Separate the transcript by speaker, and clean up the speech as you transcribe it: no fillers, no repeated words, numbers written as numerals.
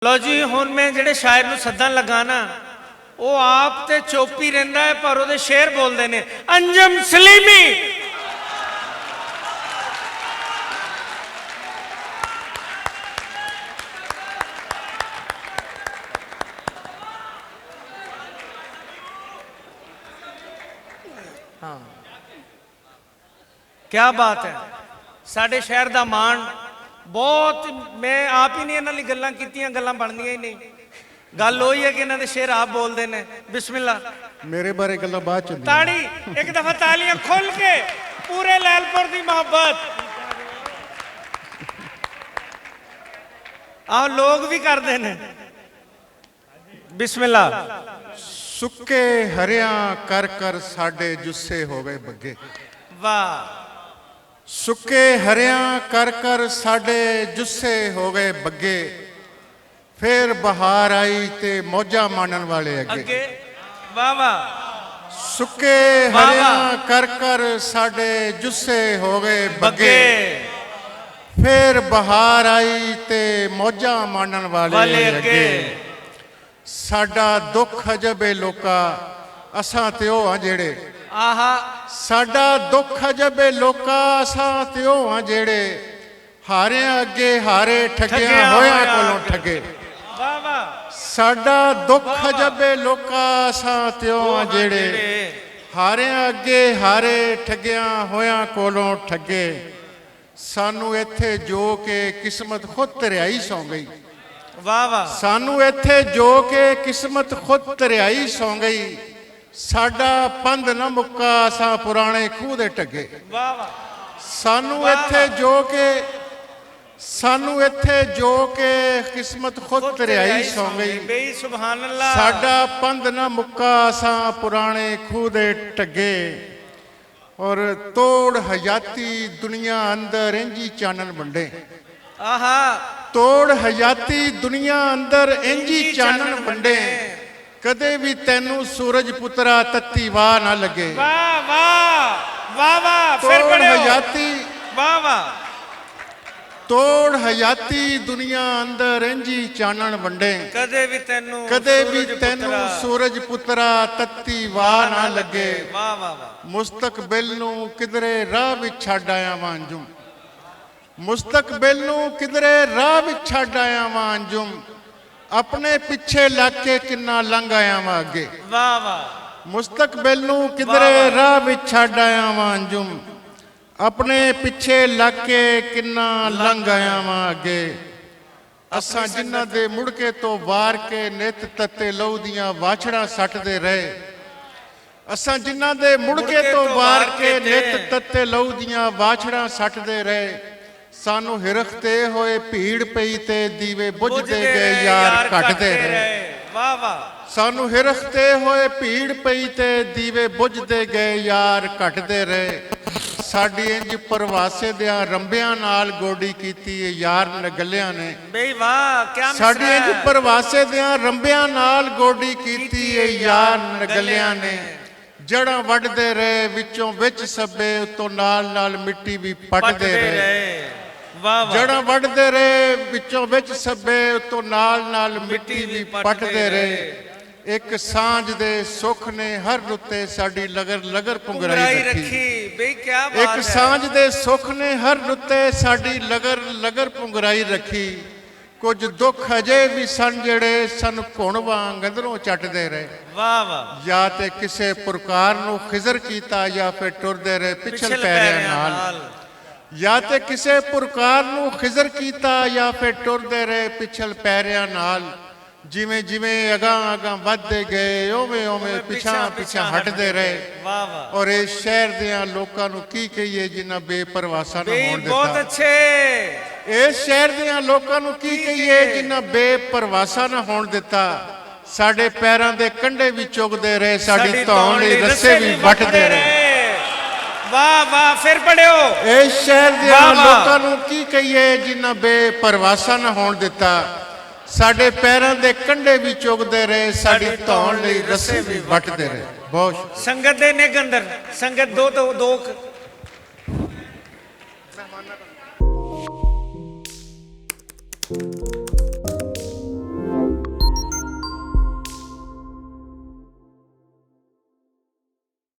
Speaker 1: लो जी हुण मैं जिहड़े शायर नूं सदन लगा ना वो आप ते चुप ही रहिंदा है पर उहदे शेर बोलदे ने अंजम सलीमी। हाँ क्या बात है साडे शहर दा मान बहुत। मैं आप ही नहीं इन्हां लई गल्लां कीतियां गल्लां बनदियां ही नहीं। गल वही है कि इन्हां दे शेर आप बोलते हैं। बिस्मिल्ला
Speaker 2: मेरे बारे गल्लां बाद च
Speaker 1: ताड़ी एक दफा तालियां खोल के पूरे लैलपुर की मोहब्बत आओ लोग भी करते हैं। बिस्मिल्ला
Speaker 2: सुक्के हरियां कर कर साडे जुस्से हो गए बग्गे।
Speaker 1: वाह
Speaker 2: सुक्के हरियां कर कर साडे जुस्से हो गए बग्गे। फिर बहार आई ते मौजा मानन वाले अगे।
Speaker 1: वाह वाह
Speaker 2: सुक्के हरियां कर कर साडे जुस्से हो गए बग्गे। फिर बहार आई ते मौजा मानन वाले अगे। साडा दुख अजबे लोका असां ते ओ जेड़े
Speaker 1: आहा
Speaker 2: साडा दुख अजबे लोका असां ते ओ जेड़े हारे अगे हारे ठगिया होया कोलों ठगे।
Speaker 1: वाह वाह
Speaker 2: साडा दुख अजबे लोका असां ते ओ जेड़े हारे अगे हारे ठगिया होया कोलों ठगे। सानू इत्थे जो के किस्मत खुद तरियाई सौ गई।
Speaker 1: वाह वाह
Speaker 2: सानू इत्थे जो के किस्मत खुद तरियाई सौ गई। साडा पंध न मुक्का असां पुराने खूह दे टगे।
Speaker 1: वाह वाह
Speaker 2: सानू इत्थे जो के किस्मत खुद तरियाई सौ गई।
Speaker 1: सुभान अल्लाह
Speaker 2: साडा पंध न मुक्का असां पुराने खूह दे टगे। और तोड़ हयाती दुनिया अंदर इंजी चानन वंडे।
Speaker 1: आहा
Speaker 2: तोड़ हयाती दुनिया अंदर इंजी चानन वंडे। कदे भी तैनू सूरज पुत्रा तत्ती वाह ना लगे।
Speaker 1: वाह वाह वाह वाह फिर
Speaker 2: तोड़ हयाती
Speaker 1: वाह वाह
Speaker 2: तोड़ हयाती दुनिया अंदर इंजी चानन वंडे।
Speaker 1: कदे भी तैनू
Speaker 2: सूरज पुत्रा तत्ती वाह ना लगे।
Speaker 1: वाह वाह वाह
Speaker 2: मुस्तकबिल नू किधरे राह विच छड्ड आया वां अंजुम। मुस्तकबिल नू किधरे राह विच छड्ड आया वां अंजुम। अपने पिछे लग के किन्ना लंघ आया वां अगे।
Speaker 1: वाह वाह
Speaker 2: मुस्तकबिल नू किधरे राह विच छड्ड आया वां अंजुम। अपने पिछे लग के किन्ना लंघ आया वां अगे। असां जिन्हां दे मुड़के तो वार के नित तत्ते लहू दियां वाछड़ां सटदे रहे। असां जिन्हां दे मुड़के तो वार के नित तत्ते लहू दियां वाछड़ां सटदे रहे। सानू हिरखते होए भीड़ पई ते दीवे बुझदे गए यार घटदे रहे।
Speaker 1: वाह वाह
Speaker 2: सानू हिरखते होए भीड़ पई ते दीवे बुझदे गए यार घटदे रहे। साडी इंज परवासे दियां रंबियां नाल गोडी कीती यार नगलियां ने।
Speaker 1: बे वाह क्या
Speaker 2: साडी इंज परवासे दियां रंबियां नाल गोडी कीती यार नगलियां ने। जड़ां वड्डदे रहे विचों विच सब्बे उतों नाल नाल मिट्टी भी पटदे रहे। जड़ां वड्डदे रहे विचों विच सब्बे उतों नाल नाल मिट्टी भी पटदे रहे। एक सांझ दे सुख ने हर रुते साडी लगर लगर पुंगराई रखी। एक सांझ दे सुख ने हर रुते साडी लगर लगर पुंगराई रखी। कुछ दुख अजे भी सन जेड़े सन घुण वांग अंदरों चटदे रहे।
Speaker 1: वाह वाह
Speaker 2: या ते किसे पुरकार नू खिजर कीता या फिर टुरदे रहे पिछल पैरियां नाल। या ते किसे पुरकार नू खिजर कीता या फिर टुरदे रहे पिछल पैरियां नाल। जिवें जिवें अगां अगां वधदे गए उवें उवें पिछां पिछां हटदे रहे।
Speaker 1: वाह वाह
Speaker 2: और इस शहर दियां लोकां नू की कहिए जिन्हां बेपरवासा ना होण दिता।
Speaker 1: बहुत अच्छे
Speaker 2: इस शहर दियां लोकां नू की कहिए जिन्हां बेपरवासा ना होण दिता। साडे पैरां दे कंढे भी चुगदे रहे साडी धौण लई रस्से भी वटदे रहे।
Speaker 1: वाह वाह फिर पढ़ियो
Speaker 2: इस शहर दियां लोकां नू की कहिए जिन्हां बेपरवासा ना होण दिता। साडे पैरां दे कंढे भी चुगदे रहे साडी धौण लई रस्से भी वटदे रहे। बहुत
Speaker 1: संगत दे निग अंदर संगत दो